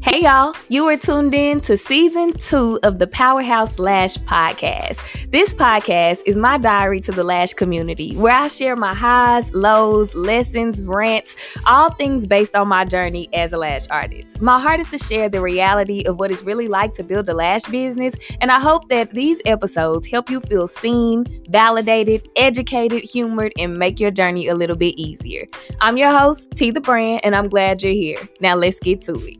Hey y'all, you are tuned in to season 2 of the Powerhouse Lash podcast. This podcast is my diary to the Lash community, where I share my highs, lows, lessons, rants, all things based on my journey as a lash artist. My heart is to share the reality of what it's really like to build a lash business, and I hope that these episodes help you feel seen, validated, educated, humored, and make your journey a little bit easier. I'm your host, T the Brand, and I'm glad you're here. Now let's get to it.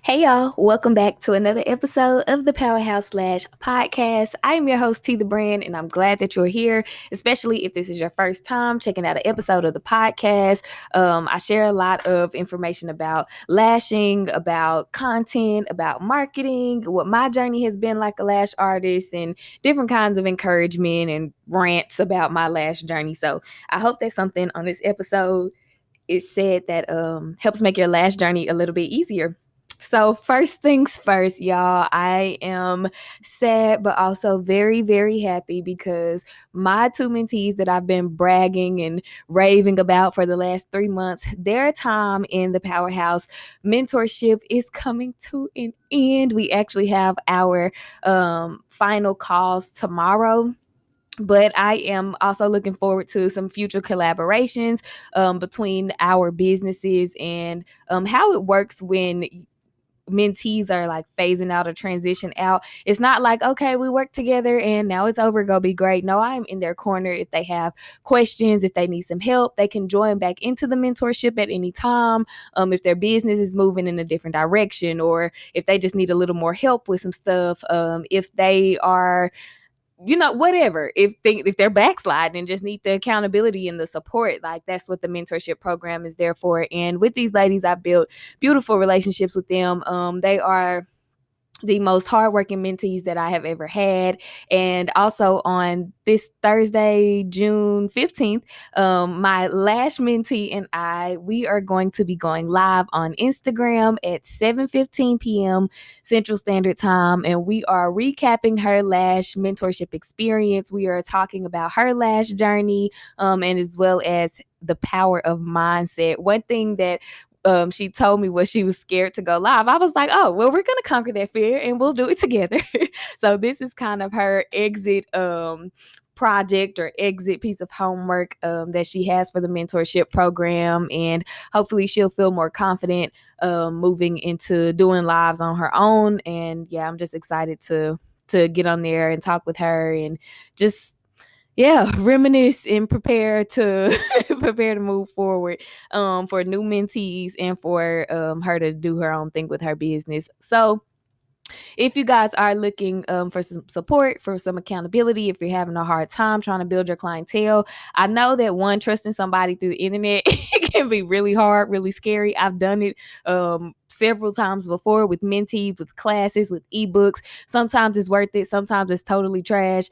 Hey y'all, welcome back to another episode of the Powerhouse Lash podcast. I am your host, T the Brand, and I'm glad that you're here, especially if this is your first time checking out an episode of the podcast. I share a lot of information about lashing, about content, about marketing, what my journey has been like a lash artist, and different kinds of encouragement and rants about my lash journey. So I hope that something on this episode is said that helps make your lash journey a little bit easier. So first things first, y'all, I am sad, but also very, very happy because my two mentees that I've been bragging and raving about for the last 3 months, their time in the Powerhouse mentorship is coming to an end. We actually have our final calls tomorrow. But I am also looking forward to some future collaborations between our businesses and how it works when mentees are like phasing out or transition out. It's not like, okay, we work together and now it's over, go be great. No, I'm in their corner. If they have questions, if they need some help, they can join back into the mentorship at any time. If their business is moving in a different direction, or if they just need a little more help with some stuff, if they are whatever, if they're backsliding and just need the accountability and the support, like that's what the mentorship program is there for. And with these ladies, I built beautiful relationships with them. They are the most hardworking mentees that I have ever had. And also on this Thursday, June 15th, my lash mentee and we are going to be going live on Instagram at 7:15 p.m. Central Standard Time. And we are recapping her lash mentorship experience. We are talking about her lash journey, and as well as the power of mindset. One thing that she told me was she was scared to go live. I was like, oh, well, we're going to conquer that fear and we'll do it together. So this is kind of her exit project or exit piece of homework that she has for the mentorship program. And hopefully she'll feel more confident moving into doing lives on her own. And yeah, I'm just excited to get on there and talk with her and just reminisce and prepare to move forward for new mentees and for her to do her own thing with her business. So if you guys are looking for some support, for some accountability, if you're having a hard time trying to build your clientele, I know that trusting somebody through the internet can be really hard, really scary. I've done it several times before with mentees, with classes, with ebooks. Sometimes it's worth it. Sometimes it's totally trash.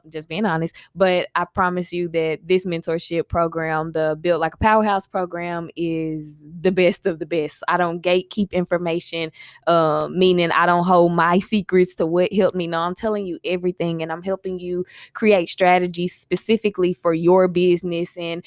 Just being honest. But I promise you that this mentorship program, the Built Like a Powerhouse program, is the best of the best. I don't gatekeep information, meaning I don't hold my secrets to what helped me. No, I'm telling you everything, and I'm helping you create strategies specifically for your business. And,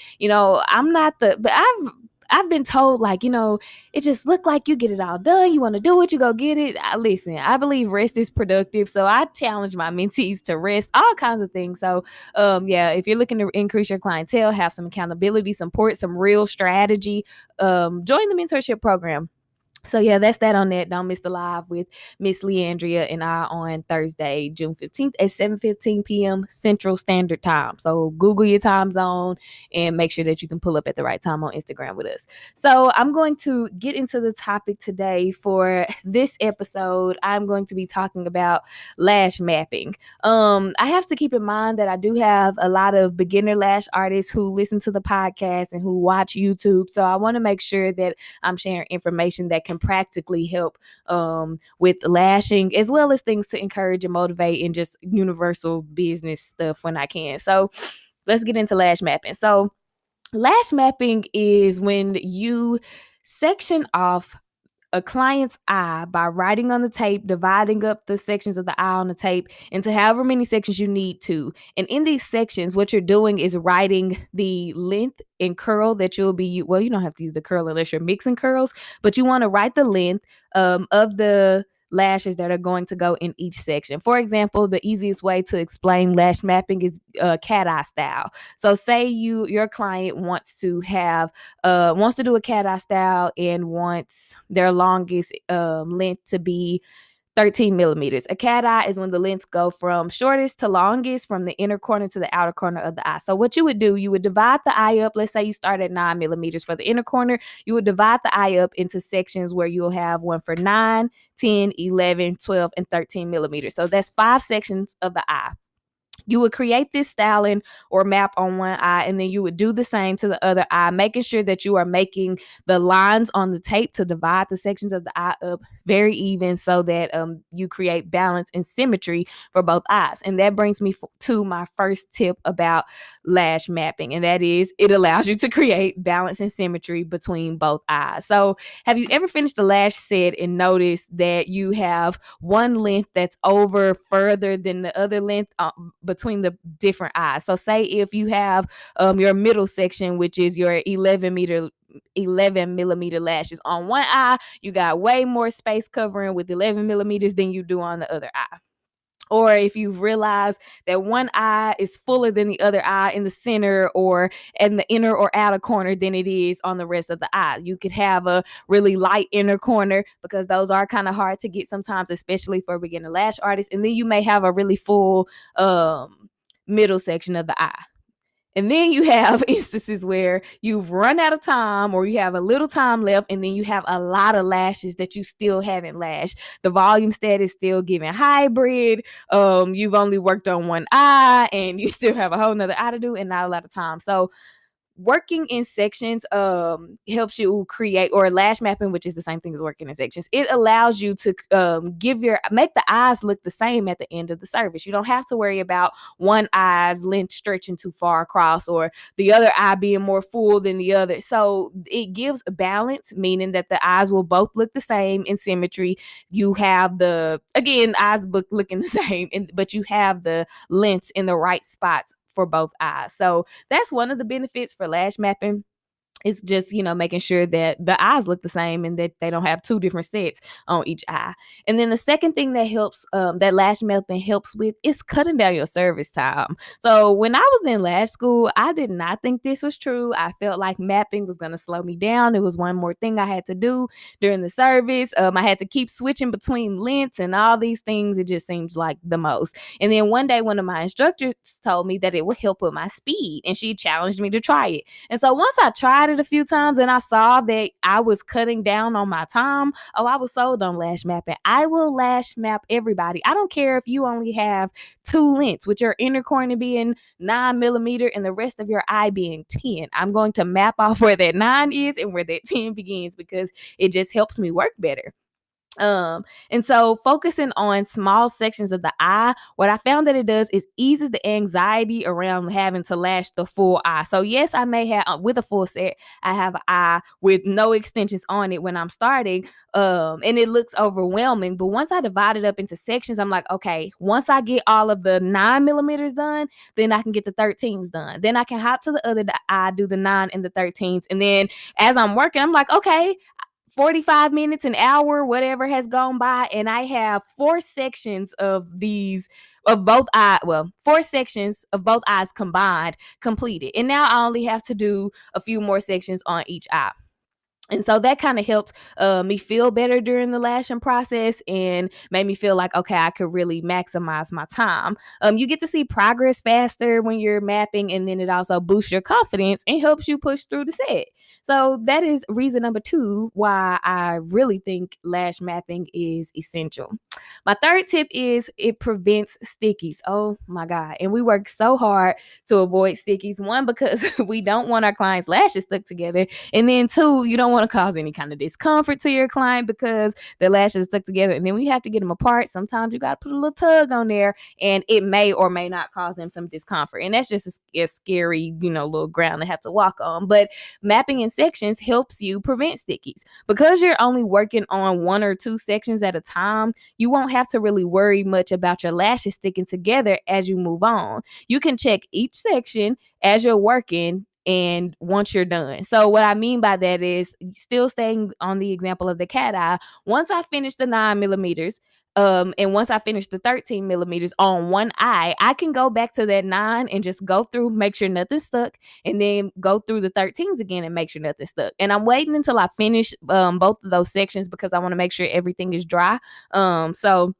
I've been told, like, it just looked like you get it all done. You want to do it, you go get it. Listen, I believe rest is productive. So I challenge my mentees to rest, all kinds of things. So, if you're looking to increase your clientele, have some accountability, support, some real strategy, join the mentorship program. So yeah, that's that on that. Don't miss the live with Miss Leandria and I on Thursday, June 15th at 7:15 p.m. Central Standard Time. So Google your time zone and make sure that you can pull up at the right time on Instagram with us. So I'm going to get into the topic today for this episode. I'm going to be talking about lash mapping. I have to keep in mind that I do have a lot of beginner lash artists who listen to the podcast and who watch YouTube. So I want to make sure that I'm sharing information that can practically help with lashing, as well as things to encourage and motivate and just universal business stuff when I can. So let's get into lash mapping. So lash mapping is when you section off a client's eye by writing on the tape, dividing up the sections of the eye on the tape into however many sections you need to. And in these sections, what you're doing is writing the length and curl that you'll be, well, you don't have to use the curl unless you're mixing curls, but you want to write the length of the lashes that are going to go in each section. For example, the easiest way to explain lash mapping is cat eye style. So say your client wants to do a cat eye style and wants their longest length to be 13 millimeters. A cat eye is when the lengths go from shortest to longest from the inner corner to the outer corner of the eye. So what you would do, you would divide the eye up. Let's say you start at 9 millimeters for the inner corner. You would divide the eye up into sections where you'll have one for 9, 10, 11, 12, and 13 millimeters. So that's 5 sections of the eye. You would create this styling or map on one eye, and then you would do the same to the other eye, making sure that you are making the lines on the tape to divide the sections of the eye up very even so that you create balance and symmetry for both eyes. And that brings me to my first tip about lash mapping, and that is it allows you to create balance and symmetry between both eyes. So have you ever finished a lash set and noticed that you have one length that's over further than the other length between the different eyes? So say if you have your middle section, which is your 11 millimeter lashes on one eye, you got way more space covering with 11 millimeters than you do on the other eye. Or if you've realized that one eye is fuller than the other eye in the center or in the inner or outer corner than it is on the rest of the eye. You could have a really light inner corner because those are kind of hard to get sometimes, especially for beginner lash artists. And then you may have a really full middle section of the eye. And then you have instances where you've run out of time or you have a little time left, and then you have a lot of lashes that you still haven't lashed. The volume stat is still giving hybrid. You've only worked on one eye and you still have a whole nother eye to do and not a lot of time. So working in sections helps you create, or lash mapping, which is the same thing as working in sections. It allows you to make the eyes look the same at the end of the service. You don't have to worry about one eye's length stretching too far across or the other eye being more full than the other. So it gives balance, meaning that the eyes will both look the same in symmetry. You have eyes looking the same, but you have the lengths in the right spots for both eyes. So that's one of the benefits for lash mapping. It's just, making sure that the eyes look the same and that they don't have two different sets on each eye. And then the second thing that helps, that lash mapping helps with, is cutting down your service time. So when I was in lash school, I did not think this was true. I felt like mapping was going to slow me down. It was one more thing I had to do during the service. I had to keep switching between lengths and all these things. It just seems like the most. And then one day, one of my instructors told me that it would help with my speed, and she challenged me to try it. And so once I tried it a few times and I saw that I was cutting down on my time, I was sold on lash mapping. I will lash map everybody. I don't care if you only have 2 lengths, with your inner corner being 9 millimeter and the rest of your eye being 10. I'm going to map off where that 9 is and where that 10 begins because it just helps me work better. And so focusing on small sections of the eye, what I found that it does is eases the anxiety around having to lash the full eye. So yes, I may have with a full set, I have an eye with no extensions on it when I'm starting, and it looks overwhelming. But once I divide it up into sections, I'm like, okay, once I get all of the 9 millimeters done, then I can get the 13s done. Then I can hop to the other eye, do the 9 and the 13s. And then as I'm working, I'm like, okay, 45 minutes, an hour, whatever has gone by, and I have 4 sections of both eyes combined completed. And now I only have to do a few more sections on each eye. And so that kind of helped me feel better during the lashing process and made me feel like, okay, I could really maximize my time. You get to see progress faster when you're mapping, and then it also boosts your confidence and helps you push through the set. So that is reason number 2 why I really think lash mapping is essential. My third tip is it prevents stickies. Oh my God. And we work so hard to avoid stickies. 1, because we don't want our clients' lashes stuck together. And then 2, you don't want to cause any kind of discomfort to your client because their lashes stuck together, and then we have to get them apart. Sometimes you got to put a little tug on there, and it may or may not cause them some discomfort, and that's just a scary, little ground to have to walk on. But mapping in sections helps you prevent stickies. Because you're only working on 1 or 2 sections at a time, you won't have to really worry much about your lashes sticking together as you move on. You can check each section as you're working and once you're done. So what I mean by that is, still staying on the example of the cat eye, once I finish the 9 millimeters, and once I finish the 13 millimeters on one eye, I can go back to that 9 and just go through, make sure nothing's stuck, and then go through the 13s again and make sure nothing's stuck. And I'm waiting until I finish both of those sections because I want to make sure everything is dry. So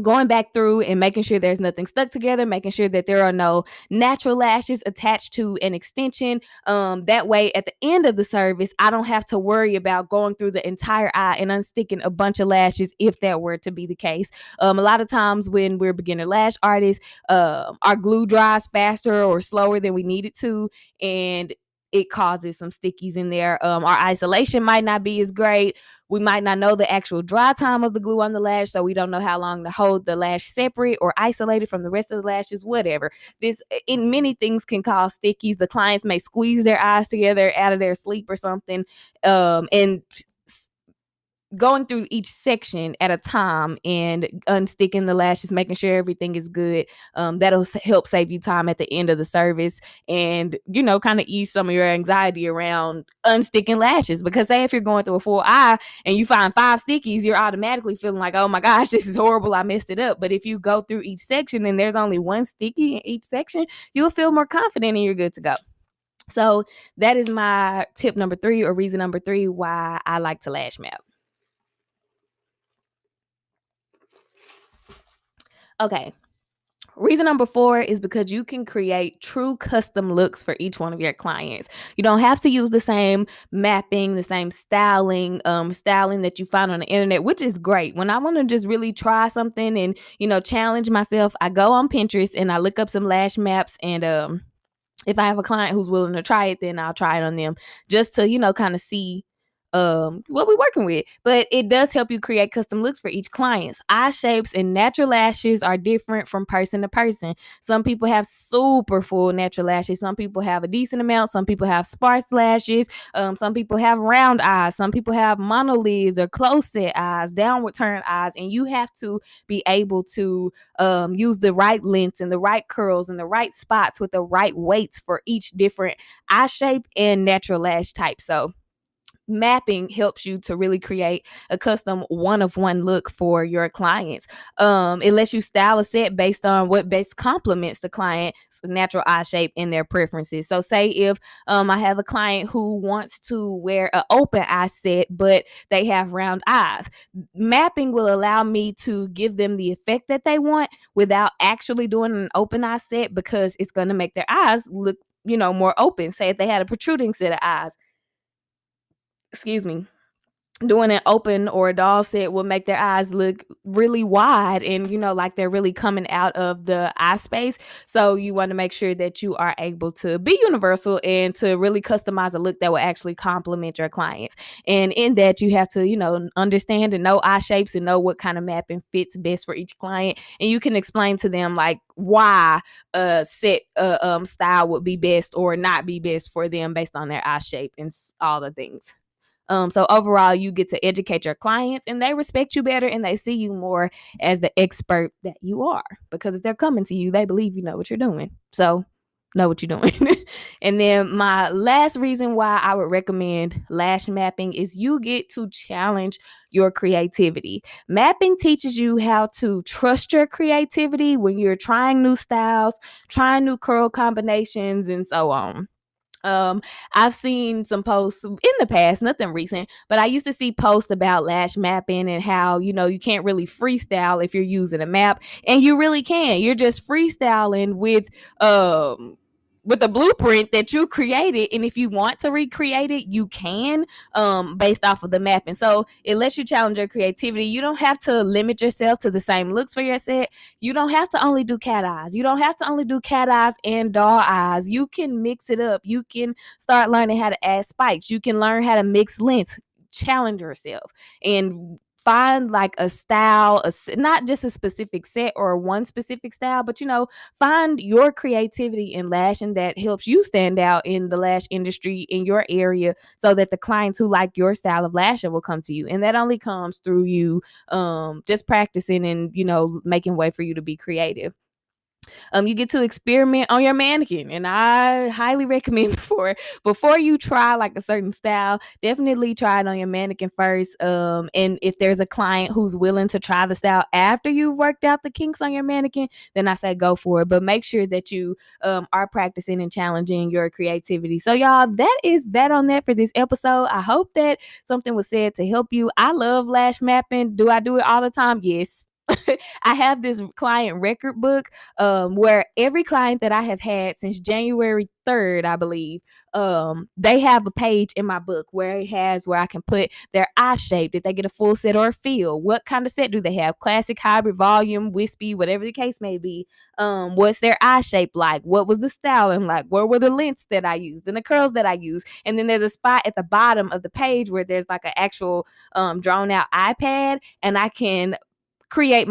going back through and making sure there's nothing stuck together, making sure that there are no natural lashes attached to an extension. That way, at the end of the service, I don't have to worry about going through the entire eye and unsticking a bunch of lashes if that were to be the case. A lot of times when we're beginner lash artists, our glue dries faster or slower than we need it to, and it causes some stickies in there. Our isolation might not be as great. We might not know the actual dry time of the glue on the lash, so we don't know how long to hold the lash separate or isolated from the rest of the lashes, whatever. This, in many things, can cause stickies. The clients may squeeze their eyes together out of their sleep or something, and going through each section at a time and unsticking the lashes, making sure everything is good, that'll help save you time at the end of the service, and kind of ease some of your anxiety around unsticking lashes. Because say if you're going through a full eye and you find 5 stickies, you're automatically feeling like, oh my gosh, this is horrible, I messed it up. But if you go through each section and there's only 1 sticky in each section, you'll feel more confident and you're good to go. So that is my tip number 3, or reason number 3 why I like to lash map. Okay. Reason number 4 is because you can create true custom looks for each one of your clients. You don't have to use the same mapping, the same styling that you find on the internet, which is great. When I want to just really try something and, challenge myself, I go on Pinterest and I look up some lash maps, and if I have a client who's willing to try it, then I'll try it on them just to, kind of see what we're working with. But it does help you create custom looks for each client's eye shapes, and natural lashes are different from person to person. Some people have super full natural lashes, some people have a decent amount, some people have sparse lashes, some people have round eyes, some people have monolids or close set eyes, downward turn eyes, and you have to be able to use the right lengths and the right curls and the right spots with the right weights for each different eye shape and natural lash type. So mapping helps you to really create a custom one-of-one look for your clients. It lets you style a set based on what best complements the client's natural eye shape and their preferences. So say if I have a client who wants to wear an open eye set, but they have round eyes, mapping will allow me to give them the effect that they want without actually doing an open eye set, because it's going to make their eyes look, more open. Say if they had a protruding set of eyes, doing an open or a doll set will make their eyes look really wide and, like they're really coming out of the eye space. So you want to make sure that you are able to be universal and to really customize a look that will actually complement your clients. And in that, you have to, understand and know eye shapes and know what kind of mapping fits best for each client. And you can explain to them like why a set style would be best or not be best for them based on their eye shape and all the things. So overall, you get to educate your clients, and they respect you better, and they see you more as the expert that you are. Because if they're coming to you, they believe you know what you're doing. So know what you're doing. And then my last reason why I would recommend lash mapping is you get to challenge your creativity. Mapping teaches you how to trust your creativity when you're trying new styles, trying new curl combinations, and so on. I've seen some posts in the past, nothing recent, but I used to see posts about lash mapping and how, you can't really freestyle if you're using a map, and you really can. You're just freestyling with with a blueprint that you created, and if you want to recreate it, you can, based off of the mapping. So it lets you challenge your creativity. You don't have to limit yourself to the same looks for your set. You don't have to only do cat eyes. You don't have to only do cat eyes and doll eyes. You can mix it up. You can start learning how to add spikes. You can learn how to mix lengths. Challenge yourself and find like a style, not just a specific set or one specific style, but find your creativity in lashing that helps you stand out in the lash industry in your area, so that the clients who like your style of lashing will come to you. And that only comes through you just practicing and making way for you to be creative. You get to experiment on your mannequin, and I highly recommend before you try like a certain style, definitely try it on your mannequin first. And if there's a client who's willing to try the style after you've worked out the kinks on your mannequin, then I say go for it. But make sure that you are practicing and challenging your creativity. So y'all, that is that on that for this episode. I hope that something was said to help you. I love lash mapping. Do I do it all the time? Yes. I have this client record book where every client that I have had since January 3rd, I believe, they have a page in my book where it has where I can put their eye shape, did they get a full set or a fill, what kind of set do they have, classic, hybrid, volume, wispy, whatever the case may be. What's their eye shape like, what was the styling like, what were the lengths that I used and the curls that I used. And then there's a spot at the bottom of the page where there's like an actual drawn out iPad, and I can recreate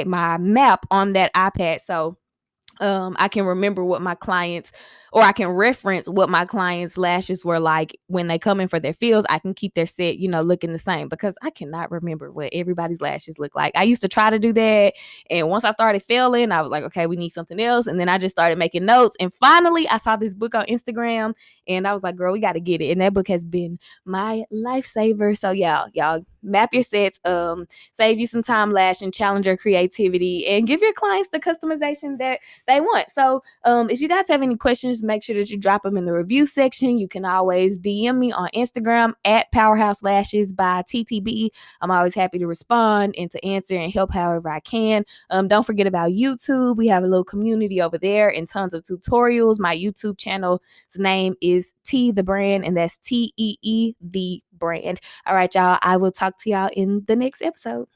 my map on that iPad. So I can remember what my clients, or I can reference what my clients' lashes were like when they come in for their fills. I can keep their set, looking the same, because I cannot remember what everybody's lashes look like. I used to try to do that, and once I started failing, I was like, okay, we need something else. And then I just started making notes, and finally I saw this book on Instagram, and I was like, girl, we got to get it. And that book has been my lifesaver. So yeah, y'all map your sets, save you some time lashing, challenge your creativity, and give your clients the customization that they want. So if you guys have any questions, make sure that you drop them in the review section. You can always DM me on Instagram at Powerhouse Lashes by TTB. I'm always happy to respond and to answer and help however I can. Don't forget about YouTube. We have a little community over there and tons of tutorials. My YouTube channel's name is T the Brand, and that's TEE the Brand. All right, y'all. I will talk to y'all in the next episode.